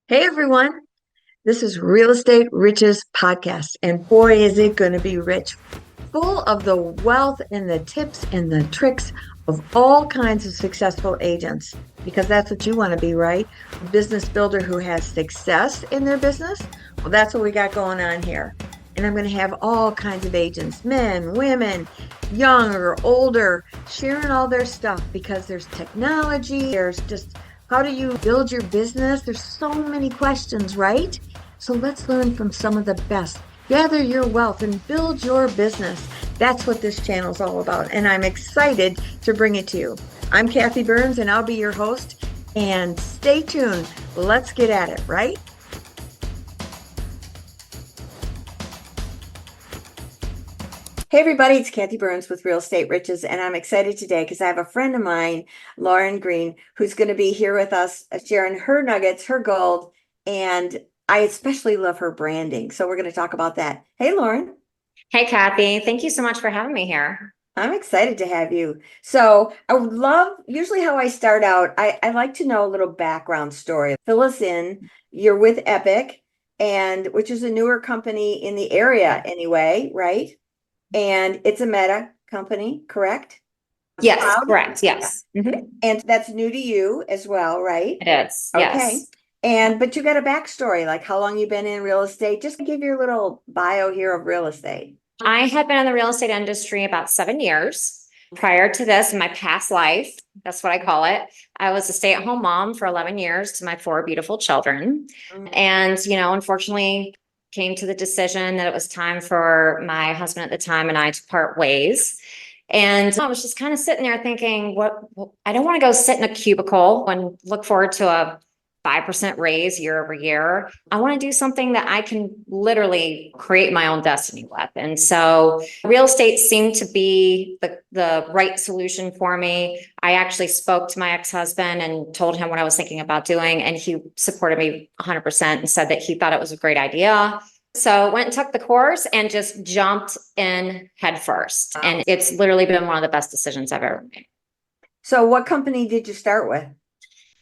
Hey everyone, this is Real Estate Riches Podcast, and boy, is it going to be rich, full of the wealth and the tips and the tricks of all kinds of successful agents, because that's what you want to be, right? A business builder who has success in their business. Well, that's what we got going on here. And I'm going to have all kinds of agents, men, women, young or older, sharing all their stuff because there's technology, there's just how do you build your business? There's so many questions, right? So let's learn from some of the best. Gather your wealth and build your business. That's what this channel is all about. And I'm excited to bring it to you. I'm Kathy Burns and I'll be your host. And stay tuned. Let's get at it, right? Hey everybody, it's Kathy Burns with Real Estate Riches, and I'm excited today because I have a friend of mine, Lauren Greene, who's going to be here with us sharing her nuggets, her gold, and I especially love her branding. So we're going to talk about that. Hey Lauren. Hey, Kathy. Thank you so much for having me here. I'm excited to have you. So I would love, usually how I start out, I like to know a little background story. Fill us in. You're with Epic, and which is a newer company in the area anyway, right? And it's a meta company, correct? Yes, Cloud? correct. Yes. And that's new to you as well, right? It is. Okay. Yes. But you got a backstory, like how long you've been in real estate. Just give your little bio here of real estate. I had been in the real estate industry about 7 years. Prior to this, in my past life, that's what I call it, I was a stay-at-home mom for 11 years to my four beautiful children. And, unfortunately, came to the decision that it was time for my husband at the time and I to part ways. And I was just kind of sitting there thinking, I don't want to go sit in a cubicle and look forward to a 5% raise year over year. I want to do something that I can literally create my own destiny with. And so real estate seemed to be the right solution for me. I actually spoke to my ex-husband and told him what I was thinking about doing, and he supported me 100% and said that he thought it was a great idea. So went and took the course and just jumped in head first. Wow. And it's literally been one of the best decisions I've ever made. So what company did you start with?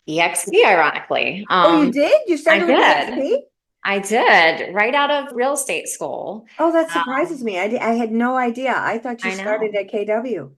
EXP, ironically. You did? You started with EXP? I did, right out of real estate school. Oh, that surprises me. I had no idea. I thought you I know. started at KW.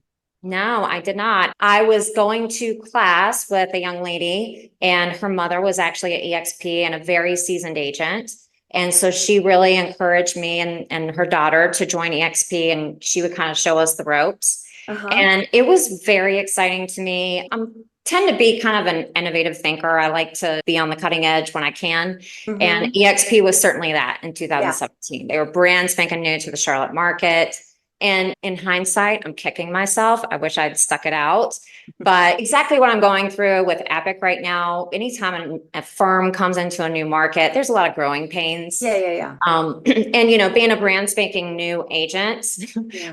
No, I did not. I was going to class with a young lady, and her mother was actually at EXP and a very seasoned agent. And so she really encouraged me and her daughter to join EXP, and she would kind of show us the ropes. And it was very exciting to me. I tend to be kind of an innovative thinker. I like to be on the cutting edge when I can. And EXP was certainly that in 2017. They were brand spanking new to the Charlotte market. And in hindsight, I'm kicking myself. I wish I'd stuck it out. But exactly what I'm going through with Epic right now, anytime a firm comes into a new market, there's a lot of growing pains. And, being a brand spanking new agent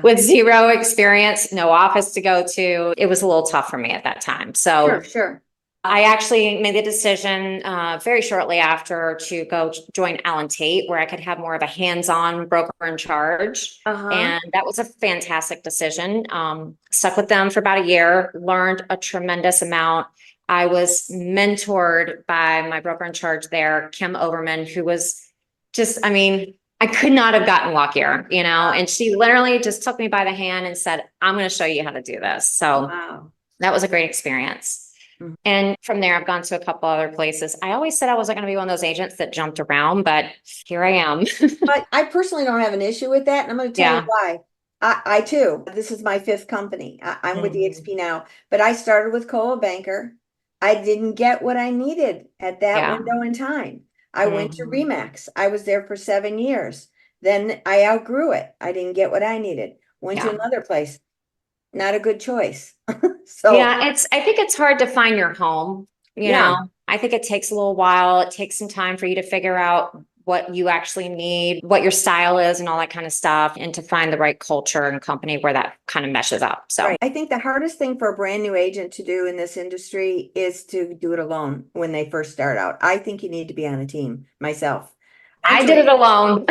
with zero experience, no office to go to, it was a little tough for me at that time. So Sure. I actually made the decision very shortly after to go join Allen Tate, where I could have more of a hands-on broker in charge. And that was a fantastic decision. Stuck with them for about a year, learned a tremendous amount. I was mentored by my broker in charge there, Kim Overman, who was just, I could not have gotten luckier, and she literally just took me by the hand and said, I'm going to show you how to do this. So that was a great experience. And from there, I've gone to a couple other places. I always said I wasn't going to be one of those agents that jumped around, but here I am. But I personally don't have an issue with that. And I'm going to tell you why. I too, this is my fifth company. I'm with EXP now, but I started with Coldwell Banker. I didn't get what I needed at that window in time. I went to Remax. I was there for 7 years. Then I outgrew it. I didn't get what I needed. Went to another place. Not a good choice. I think it's hard to find your home. I think it takes a little while. It takes some time for you to figure out what you actually need, what your style is and all that kind of stuff, and to find the right culture and company where that kind of meshes up. So I think the hardest thing for a brand new agent to do in this industry is to do it alone when they first start out. I think you need to be on a team myself. I did it alone.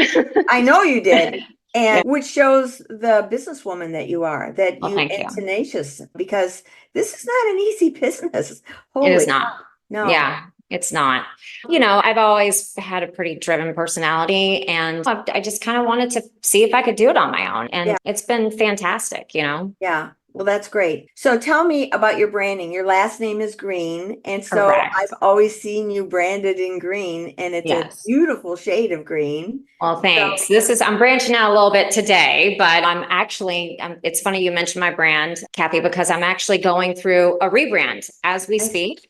I know you did. And which shows the businesswoman that you are, that you tenacious, because this is not an easy business. It is not. No. Yeah. It's not. I've always had a pretty driven personality, and I just kind of wanted to see if I could do it on my own. And it's been fantastic. Yeah. Well, that's great. So tell me about your branding. Your last name is Green. And so Correct. I've always seen you branded in green, and it's a Yes. beautiful shade of green. Well, thanks. I'm branching out a little bit today, but it's funny you mentioned my brand, Kathy, because I'm actually going through a rebrand as we speak.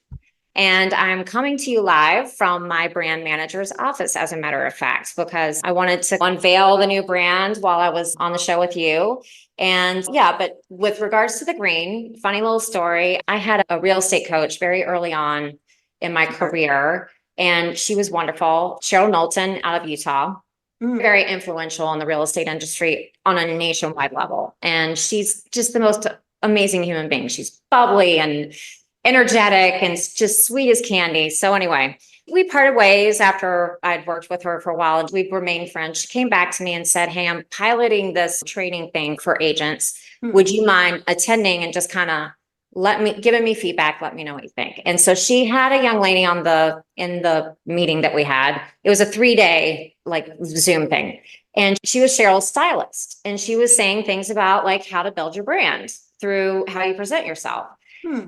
And I'm coming to you live from my brand manager's office, as a matter of fact, because I wanted to unveil the new brand while I was on the show with you. And yeah, but with regards to the green, funny little story. I had a real estate coach very early on in my career, and she was wonderful. Cheryl Knowlton out of Utah, very influential in the real estate industry on a nationwide level. And she's just the most amazing human being. She's bubbly and energetic and just sweet as candy. So anyway, we parted ways after I'd worked with her for a while, and we've remained friends. She came back to me and said, "Hey, I'm piloting this training thing for agents. Would you mind attending and just kind of giving me feedback, let me know what you think?" And so she had a young lady in the meeting that we had. It was a 3-day like Zoom thing. And she was Cheryl's stylist. And she was saying things about like how to build your brand through how you present yourself.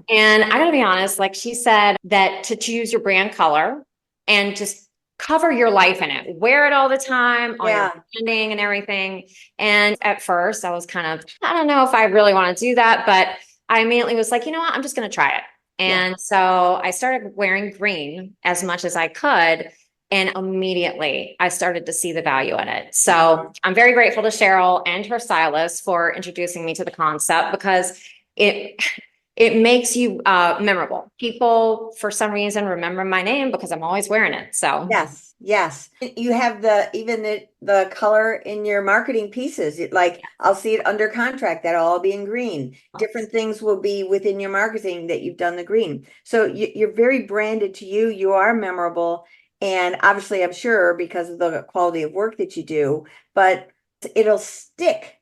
And I gotta be honest, like she said that to choose your brand color and just cover your life in it, wear it all the time on your branding and everything. And at first I was kind of, I don't know if I really want to do that, but I immediately was like, you know what, I'm just going to try it. And so I started wearing green as much as I could. And immediately I started to see the value in it. So I'm very grateful to Cheryl and her stylist for introducing me to the concept, because it makes you memorable. People, for some reason, remember my name because I'm always wearing it. So yes. You have the color in your marketing pieces. Like I'll see it under contract. That'll all be in green. Different things will be within your marketing that you've done the green. So you're very branded to you. You are memorable. And obviously, I'm sure because of the quality of work that you do, but it'll stick.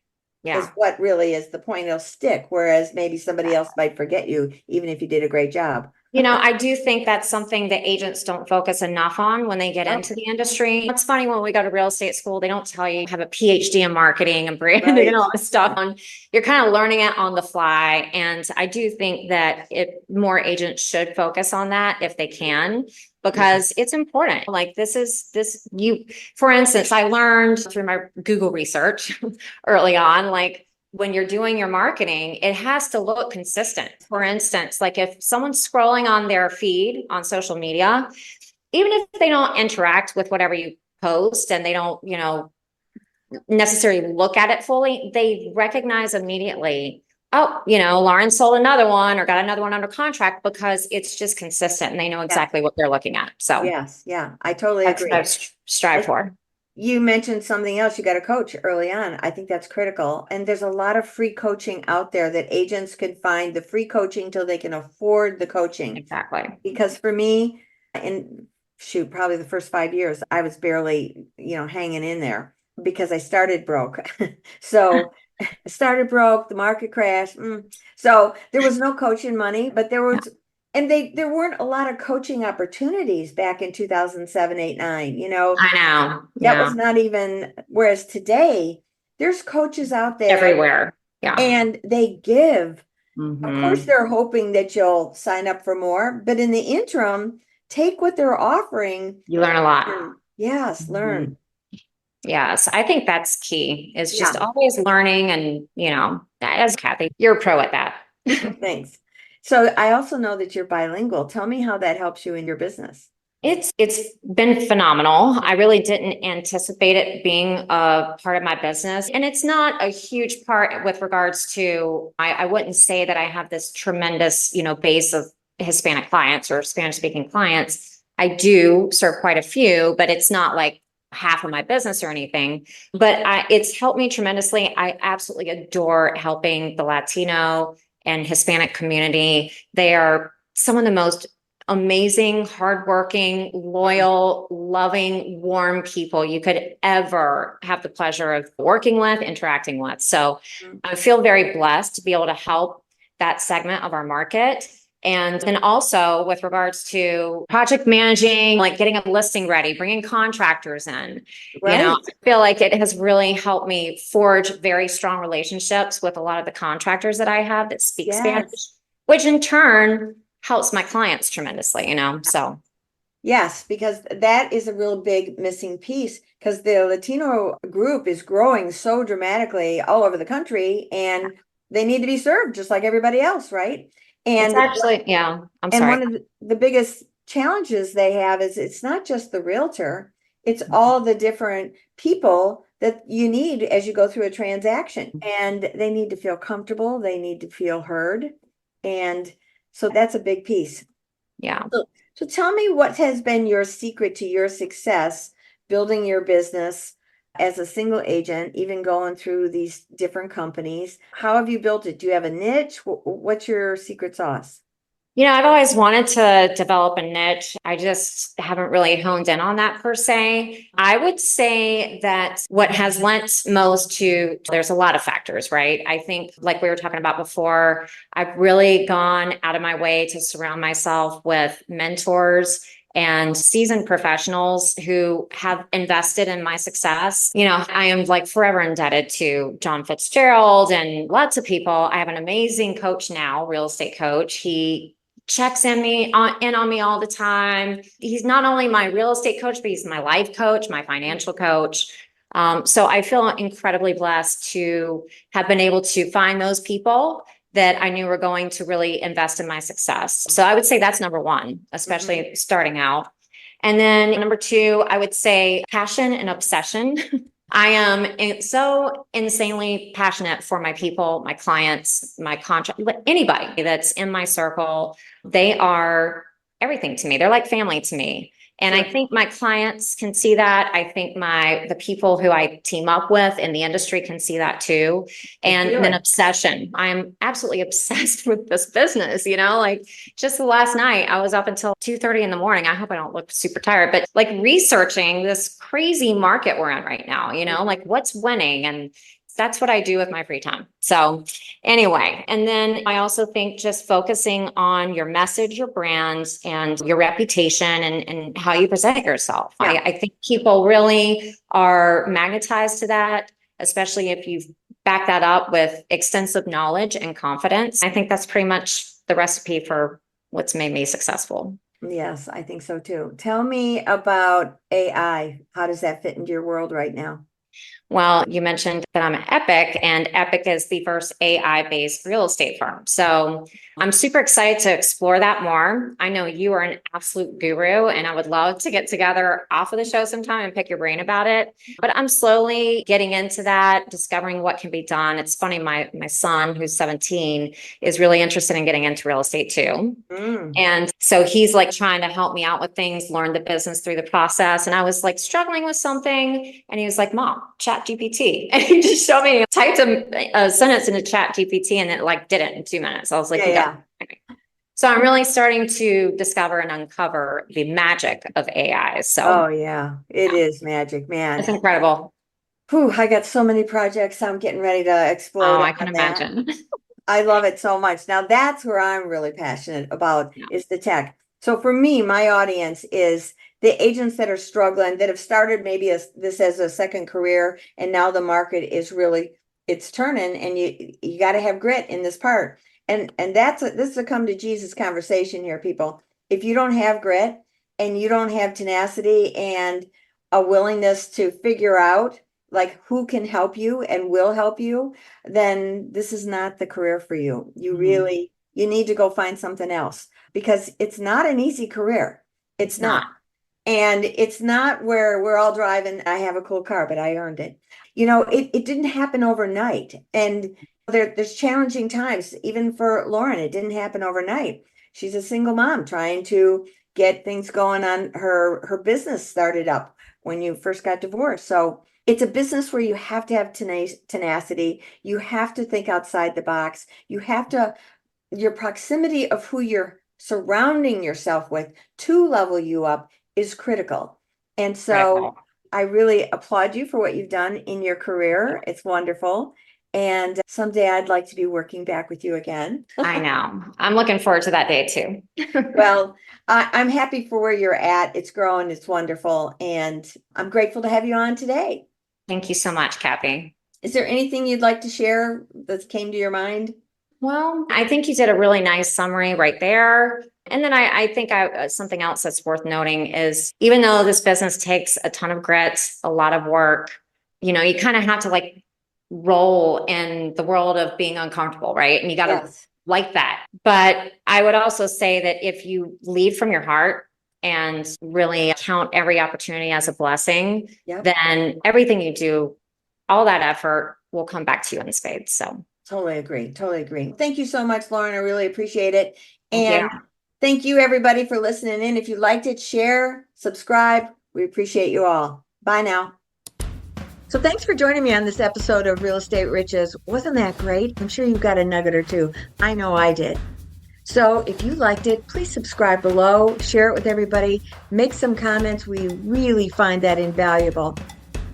Is what really is the point. It'll stick, whereas maybe somebody else might forget you, even if you did a great job. I do think that's something that agents don't focus enough on when they get into the industry. It's funny, when we go to real estate school, they don't tell you have a PhD in marketing and branding and all this stuff. You're kind of learning it on the fly. And I do think that more agents should focus on that if they can, because it's important. Like for instance, I learned through my Google research early on, like when you're doing your marketing, it has to look consistent. For instance, like if someone's scrolling on their feed on social media, even if they don't interact with whatever you post and they don't, necessarily look at it fully, they recognize immediately, oh, Lauren sold another one or got another one under contract, because it's just consistent and they know exactly what they're looking at. So yes, I totally agree. That's what I strive for. You mentioned something else. You got a coach early on. I think that's critical. And there's a lot of free coaching out there that agents can find the free coaching till they can afford the coaching. Exactly. Because for me, and shoot, probably the first 5 years, I was barely, hanging in there because I started broke. So I started broke, the market crashed. So there was no coaching money, but there weren't a lot of coaching opportunities back in 2007, 8, 9, I know. That was not even, whereas today there's coaches out there everywhere. Yeah. And they give. Of course, they're hoping that you'll sign up for more, but in the interim, take what they're offering. You learn a lot. Yes, learn. Yes, I think that's key, is just always learning. And, as Kathy, you're a pro at that. Thanks. So I also know that you're bilingual. Tell me how that helps you in your business. It's been phenomenal. I really didn't anticipate it being a part of my business. And it's not a huge part with regards to, I wouldn't say that I have this tremendous, base of Hispanic clients or Spanish speaking clients. I do serve quite a few, but it's not like half of my business or anything, but it's helped me tremendously. I absolutely adore helping the Latino and Hispanic community. They are some of the most amazing, hardworking, loyal, loving, warm people you could ever have the pleasure of working with, interacting with. So I feel very blessed to be able to help that segment of our market. And then also with regards to project managing, like getting a listing ready, bringing contractors in, Right. I feel like it has really helped me forge very strong relationships with a lot of the contractors that I have that speak Spanish, Yes. which in turn helps my clients tremendously, so. Yes, because that is a real big missing piece because the Latino group is growing so dramatically all over the country and they need to be served just like everybody else, right? It's And actually, yeah, I'm and sorry. one of the biggest challenges they have is it's not just the realtor, it's all the different people that you need as you go through a transaction. And they need to feel comfortable, they need to feel heard. And so that's a big piece. Yeah. So tell me what has been your secret to your success building your business as a single agent, even going through these different companies. How have you built it? Do you have a niche? What's your secret sauce? I've always wanted to develop a niche. I just haven't really honed in on that per se. I would say that what has lent most to, there's a lot of factors, right? I think, like we were talking about before, I've really gone out of my way to surround myself with mentors and seasoned professionals who have invested in my success. I am like forever indebted to John Fitzgerald and lots of people. I have an amazing coach now, real estate coach. He checks in on me all the time. He's not only my real estate coach, but he's my life coach, my financial coach. So I feel incredibly blessed to have been able to find those people that I knew were going to really invest in my success. So I would say that's number one, especially starting out. And then number two, I would say passion and obsession. I am so insanely passionate for my people, my clients, my contract, anybody that's in my circle. They are everything to me. They're like family to me. And I think my clients can see that. I think the people who I team up with in the industry can see that too. And then obsession. I'm absolutely obsessed with this business, like just the last night I was up until 2:30 in the morning. I hope I don't look super tired, but like researching this crazy market we're in right now, like what's winning. And that's what I do with my free time. So anyway, and then I also think just focusing on your message, your brands, and your reputation and how you present yourself. Yeah. I think people really are magnetized to that, especially if you back that up with extensive knowledge and confidence. I think that's pretty much the recipe for what's made me successful. Yes, I think so too. Tell me about AI. How does that fit into your world right now? Well, you mentioned that I'm at Epic, and Epic is the first AI-based real estate firm. So I'm super excited to explore that more. I know you are an absolute guru, and I would love to get together off of the show sometime and pick your brain about it. But I'm slowly getting into that, discovering what can be done. It's funny, my son, who's 17, is really interested in getting into real estate too. And so he's like trying to help me out with things, learn the business through the process. And I was like struggling with something. And he was like, Mom, chat GPT. And he just showed me, typed a sentence into chat GPT and it like did it in 2 minutes. I was like, Yeah. So I'm really starting to discover and uncover the magic of AI. So Oh, yeah. It is magic, man. it's incredible. Whew, I got so many projects I'm getting ready to explode Oh, I can on that. imagine. I love it so much. Now that's where I'm really passionate about is the tech. So for me, my audience is the agents that are struggling, that have started maybe this as a second career, and now the market is really it's turning, and you got to have grit in this part. And this is a come to Jesus conversation here, people. If you don't have grit and you don't have tenacity and a willingness to figure out like who can help you and will help you, then this is not the career for you. You really, you need to go find something else because it's not an easy career. It's not. And it's not where we're all driving. I have a cool car, but I earned it. It didn't happen overnight. And there's challenging times, even for Lauren. It didn't happen overnight. She's a single mom trying to get things going on. Her business started up when you first got divorced. So it's a business where you have to have tenacity. You have to think outside the box. Your proximity of who you're surrounding yourself with to level you up is critical. And so I really applaud you for what you've done in your career. It's wonderful. And someday I'd like to be working back with you again. I know. I'm looking forward to that day too. Well, I'm happy for where you're at. It's growing, it's wonderful, and I'm grateful to have you on today. Thank you so much, Kathy. Is there anything you'd like to share that came to your mind? Well, I think you did a really nice summary right there. And then I think something else that's worth noting is even though this business takes a ton of grit, a lot of work, you kind of have to like roll in the world of being uncomfortable, right? And you got to Yes. like that. But I would also say that if you lead from your heart and really count every opportunity as a blessing, Yep. then everything you do, all that effort will come back to you in spades. So Totally agree. Totally agree. Thank you so much, Lauren. I really appreciate it. thank And you. thank you, everybody, for listening in. If you liked it, share, subscribe. We appreciate you all. Bye now. So thanks for joining me on this episode of Real Estate Riches. Wasn't that great? I'm sure you got a nugget or two. I know I did. So if you liked it, please subscribe below, share it with everybody, make some comments. We really find that invaluable.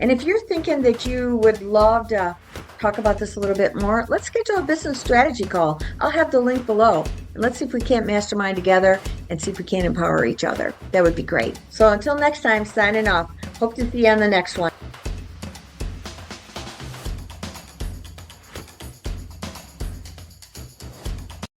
And if you're thinking that you would love to talk about this a little bit more, let's schedule a business strategy call. I'll have the link below. And let's see if we can't mastermind together and see if we can empower each other. That would be great. So until next time, signing off. Hope to see you on the next one.